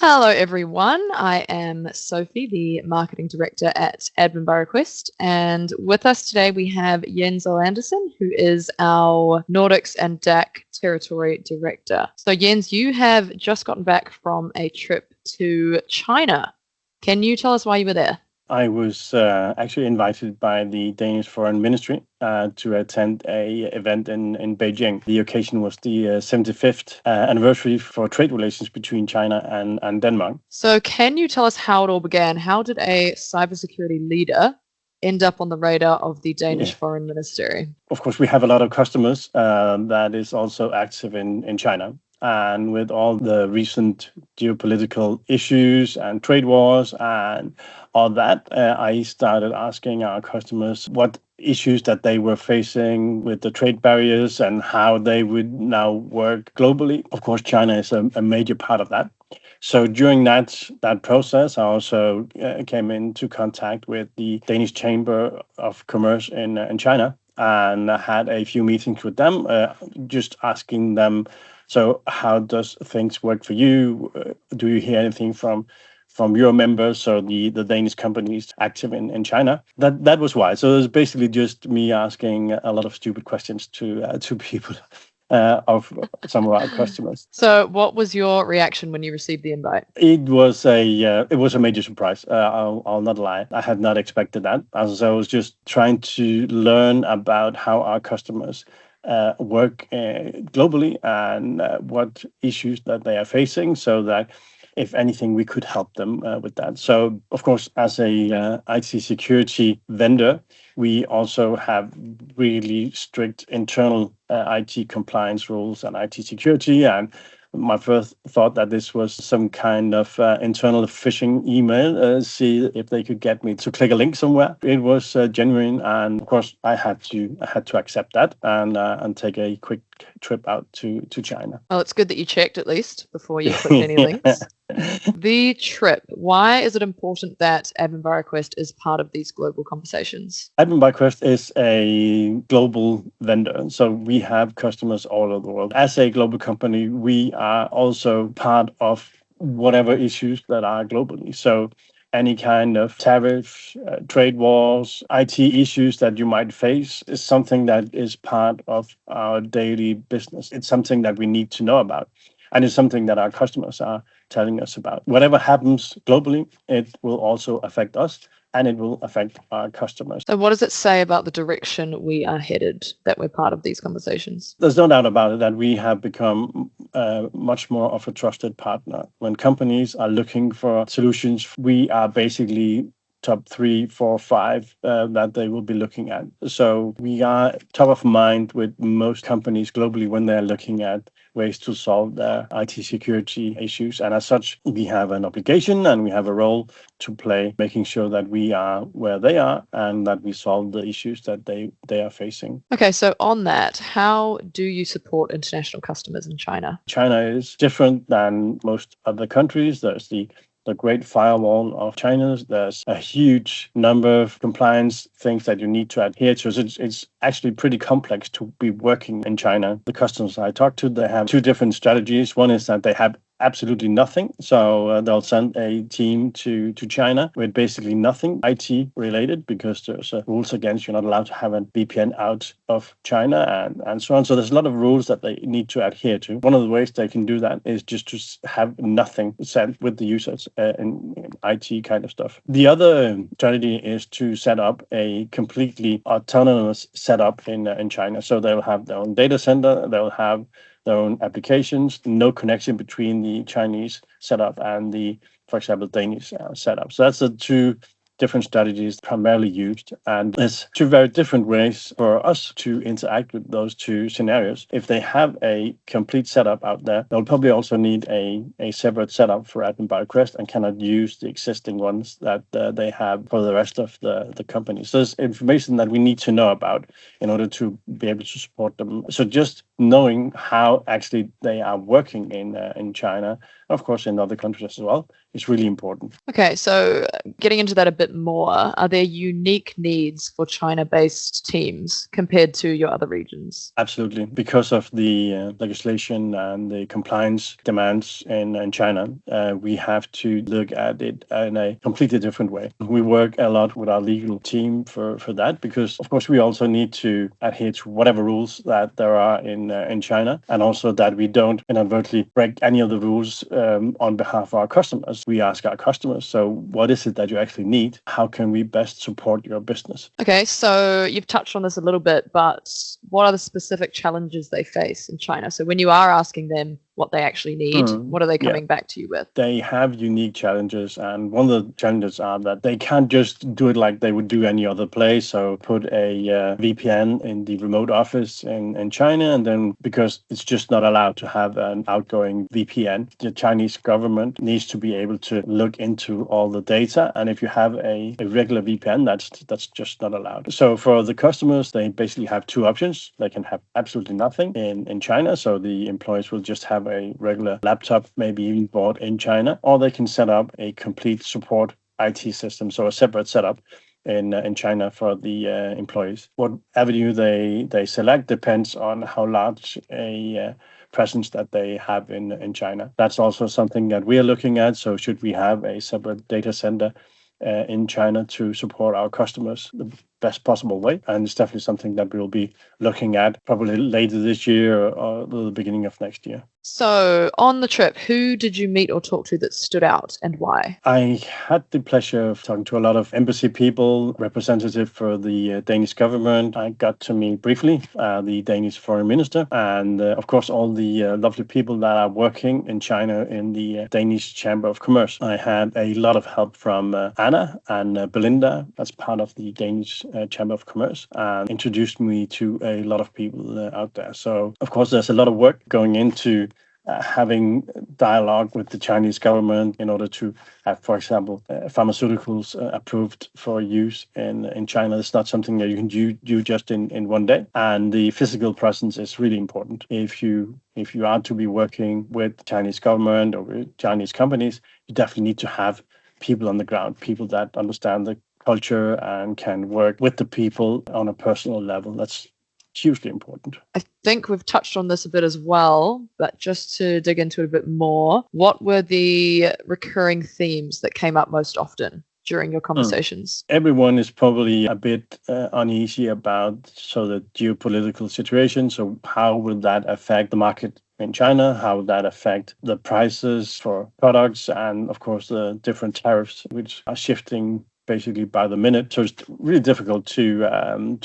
Hello, everyone. I am Sophie, the Marketing Director at Admin by Request. And with us today, we have Ole Andersen, who is our Nordics and DACH Territory Director. So Jens, you have just gotten back from a trip to China. Can you tell us why you were there? I was actually invited by the Danish Foreign Ministry to attend a event in Beijing. The occasion was the 75th anniversary for trade relations between China and Denmark. So can you tell us how it all began? How did a cybersecurity leader end up on the radar of the Danish Foreign Ministry? Of course, we have a lot of customers that is also active in China. And with all the recent geopolitical issues and trade wars and all that, I started asking our customers what issues that they were facing with the trade barriers and how they would now work globally. Of course, China is a major part of that. So during that process, I also came into contact with the Danish Chamber of Commerce in China and had a few meetings with them, just asking them, so how does things work for you? Do you hear anything from your members, so the Danish companies active in China? That was why. So it was basically just me asking a lot of stupid questions to people of some of our customers. So what was your reaction when you received the invite? It was a major surprise. I'll not lie. I had not expected that. As I was just trying to learn about how our customers work globally and what issues that they are facing, so that if anything, we could help them with that. So, of course, as a IT security vendor, we also have really strict internal IT compliance rules and IT security. And my first thought that this was some kind of internal phishing email, see if they could get me to click a link somewhere. It was genuine, and of course, I had to accept that and take a quick trip out to China. Well, it's good that you checked at least before you clicked any links. The trip, why is it important that Admin by Request is part of these global conversations? Admin by Request is a global vendor, so we have customers all over the world. As a global company, we are also part of whatever issues that are globally. So any kind of tariff, trade wars, IT issues that you might face is something that is part of our daily business. It's something that we need to know about. And it's something that our customers are telling us about. Whatever happens globally, it will also affect us and it will affect our customers. So what does it say about the direction we are headed that we're part of these conversations? There's no doubt about it that we have become much more of a trusted partner. When companies are looking for solutions, we are basically top 3, 4, 5 that they will be looking at. So we are top of mind with most companies globally when they're looking at ways to solve their IT security issues. And as such, we have an obligation and we have a role to play, making sure that we are where they are and that we solve the issues that they are facing. Okay, so on that, how do you support international customers in China? China is different than most other countries. There's the Great Firewall of China. There's a huge number of compliance things that you need to adhere to. So it's actually pretty complex to be working in China. The customers I talk to, they have two different strategies. One is that they have absolutely nothing. So they'll send a team to China with basically nothing IT related, because there's rules against you're not allowed to have a VPN out of China and so on. So there's a lot of rules that they need to adhere to. One of the ways they can do that is just to have nothing sent with the users in IT kind of stuff. The other strategy is to set up a completely autonomous setup in China. So they'll have their own data center, they'll have their own applications, no connection between the Chinese setup and the, for example, Danish setup. So that's the two different strategies primarily used. And there's two very different ways for us to interact with those two scenarios. If they have a complete setup out there, they'll probably also need a separate setup for Admin by Request and cannot use the existing ones that they have for the rest of the company. So there's information that we need to know about in order to be able to support them. So just knowing how actually they are working in China, of course in other countries as well, is really important. Okay, so getting into that a bit more, are there unique needs for China-based teams compared to your other regions? Absolutely. Because of the legislation and the compliance demands in China, we have to look at it in a completely different way. We work a lot with our legal team for that because, of course, we also need to adhere to whatever rules that there are in China, and also that we don't inadvertently break any of the rules on behalf of our customers. We ask our customers, so what is it that you actually need? How can we best support your business? Okay, so you've touched on this a little bit, but what are the specific challenges they face in China? So when you are asking them what they actually need, what are they coming back to you with? They have unique challenges, and one of the challenges are that they can't just do it like they would do any other place. So put a VPN in the remote office in China, and then because it's just not allowed to have an outgoing VPN, the Chinese government needs to be able to look into all the data. And if you have a regular VPN, that's just not allowed. So for the customers, they basically have two options. They can have absolutely nothing in China, so the employees will just have a regular laptop, maybe even bought in China, or they can set up a complete support IT system, so a separate setup in China for the employees. What avenue they select depends on how large a presence that they have in China. That's also something that we are looking at. So should we have a separate data center in China to support our customers the best possible way? And it's definitely something that we'll be looking at probably later this year or the beginning of next year. So on the trip, who did you meet or talk to that stood out and why? I had the pleasure of talking to a lot of embassy people, representative for the Danish government. I got to meet briefly the Danish Foreign Minister, and of course all the lovely people that are working in China in the Danish Chamber of Commerce. I had a lot of help from Anna and Belinda, as part of the Danish Chamber of Commerce, and introduced me to a lot of people out there. So of course there's a lot of work going into having dialogue with the Chinese government in order to have, for example, pharmaceuticals approved for use in China. It's not something that you can do just in one day. And the physical presence is really important. If you are to be working with Chinese government or with Chinese companies, you definitely need to have people on the ground, people that understand the culture and can work with the people on a personal level. That's hugely important. I think we've touched on this a bit as well, but just to dig into it a bit more, what were the recurring themes that came up most often during your conversations? Everyone is probably a bit uneasy about the geopolitical situation. So how will that affect the market in China? How will that affect the prices for products? And of course, the different tariffs, which are shifting basically by the minute. So it's really difficult to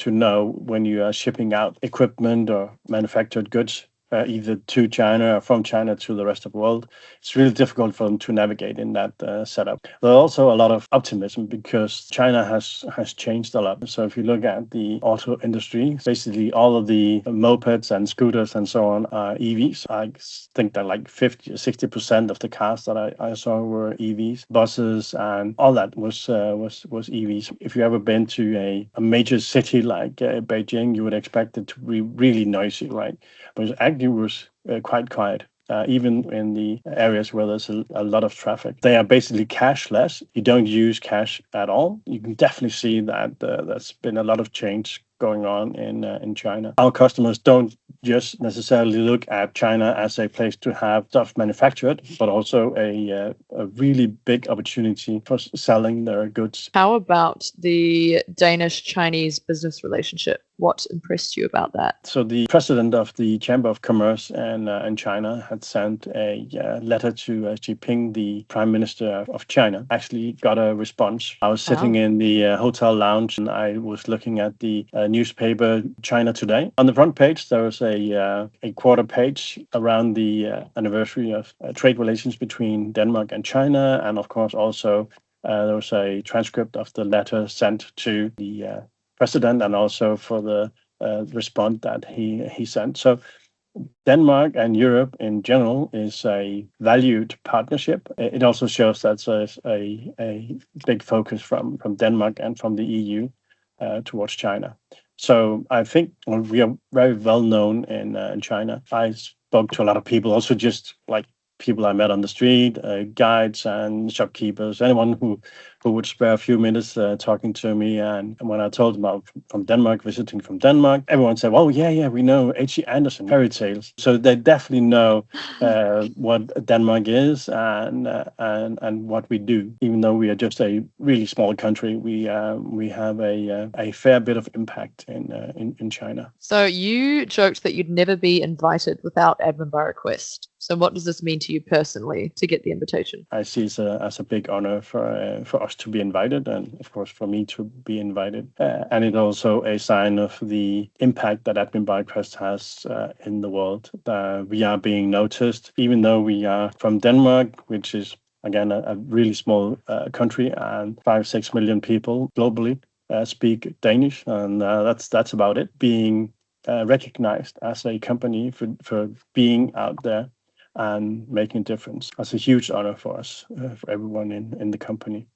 know when you are shipping out equipment or manufactured goods, either to China or from China to the rest of the world. It's really difficult for them to navigate in that setup. There's also a lot of optimism because China has changed a lot. So if you look at the auto industry, basically all of the mopeds and scooters and so on are EVs. I think that like 50 or 60% of the cars that I saw were EVs. Buses and all that was EVs. If you ever been to a major city like Beijing, you would expect it to be really noisy, right? But actually was quite quiet, even in the areas where there's a lot of traffic. They are basically cashless. You don't use cash at all. You can definitely see that there's been a lot of change going on in China. Our customers don't just necessarily look at China as a place to have stuff manufactured, but also a really big opportunity for selling their goods. How about the Danish-Chinese business relationship? What impressed you about that? So the president of the Chamber of Commerce in China had sent a letter to Xi Jinping, the Prime Minister of China. Actually got a response. I was sitting in the hotel lounge and I was looking at the newspaper China Today. On the front page, there was a quarter page around the anniversary of trade relations between Denmark and China. And of course, also there was a transcript of the letter sent to the president and also for the response that he sent. So Denmark and Europe in general is a valued partnership. It also shows that there's a big focus from Denmark and from the EU towards China. So I think we are very well known in China. I spoke to a lot of people, also just like people I met on the street, guides and shopkeepers, anyone who would spare a few minutes talking to me. And when I told them I'm from Denmark, visiting from Denmark, everyone said, "Well, yeah, we know H.E. Andersen, fairy tales." So they definitely know what Denmark is and what we do. Even though we are just a really small country, we have a fair bit of impact in China. So you joked that you'd never be invited without admin by request. So what does this mean to you personally to get the invitation? I see it as a big honor for us to be invited, and of course for me to be invited. And it's also a sign of the impact that admin by request has in the world. We are being noticed, even though we are from Denmark, which is again a really small country, and 5-6 million people globally speak Danish, and that's about it. Being recognized as a company for being out there and making a difference. That's a huge honor for us, for everyone in the company.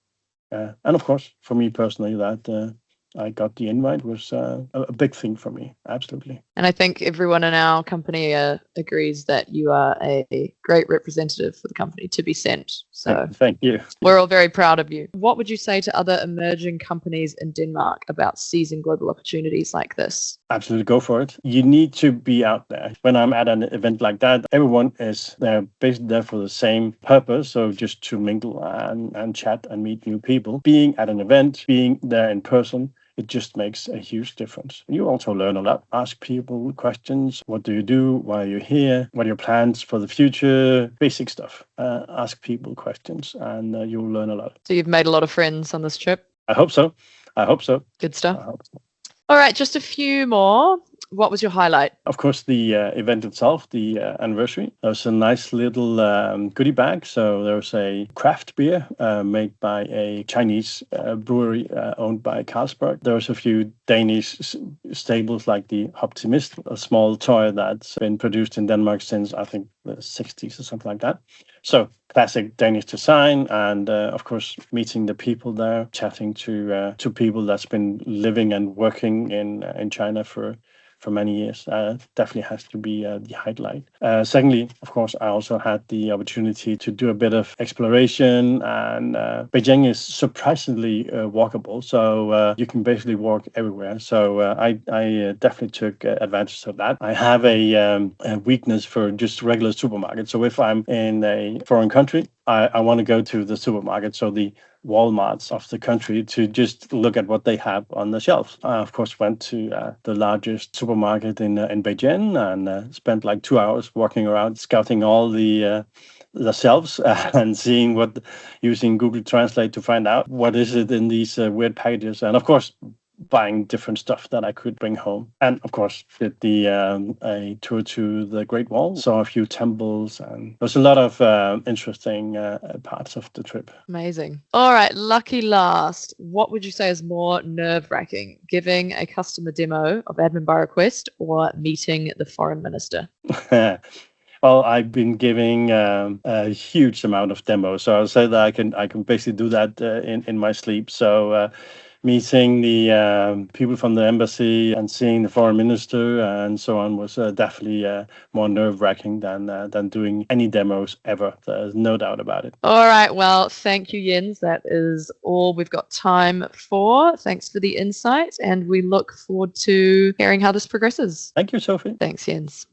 And of course, for me personally, that I got the invite was a big thing for me. Absolutely. And I think everyone in our company agrees that you are a great representative for the company to be sent. So thank you. We're all very proud of you. What would you say to other emerging companies in Denmark about seizing global opportunities like this? Absolutely, go for it. You need to be out there. When I'm at an event like that, everyone is there basically there for the same purpose. So just to mingle and chat and meet new people. Being at an event, being there in person, it just makes a huge difference. You also learn a lot. Ask people questions. What do you do? Why are you here? What are your plans for the future? Basic stuff. Ask people questions and you'll learn a lot. So you've made a lot of friends on this trip? I hope so. Good stuff. I hope so. All right, just a few more. What was your highlight? Of course, the event itself, the anniversary. There was a nice little goodie bag. So there was a craft beer made by a Chinese brewery owned by Carlsberg. There was a few Danish staples like the Optimist, a small toy that's been produced in Denmark since, I think, the 60s or something like that. So classic Danish design, and of course meeting the people there, chatting to people that's been living and working in China for many years. Definitely has to be the highlight. Secondly, of course, I also had the opportunity to do a bit of exploration, and Beijing is surprisingly walkable, so you can basically walk everywhere. So I definitely took advantage of that. I have a weakness for just regular supermarkets. So if I'm in a foreign country, I want to go to the supermarket, so the Walmarts of the country, to just look at what they have on the shelves. I, of course, went to the largest supermarket in Beijing and spent like 2 hours walking around, scouting all the shelves and seeing using Google Translate to find out what is it in these weird packages. And of course, buying different stuff that I could bring home. And of course, did a tour to the Great Wall, saw a few temples, and there's a lot of interesting parts of the trip. Amazing. All right, lucky last. What would you say is more nerve-wracking, giving a customer demo of admin by request or meeting the foreign minister? Well, I've been giving a huge amount of demos, so I'll say that I can basically do that in my sleep. So meeting the people from the embassy and seeing the foreign minister and so on was definitely more nerve-wracking than doing any demos ever. There's no doubt about it. All right. Well, thank you, Jens. That is all we've got time for. Thanks for the insight, and we look forward to hearing how this progresses. Thank you, Sophie. Thanks, Jens.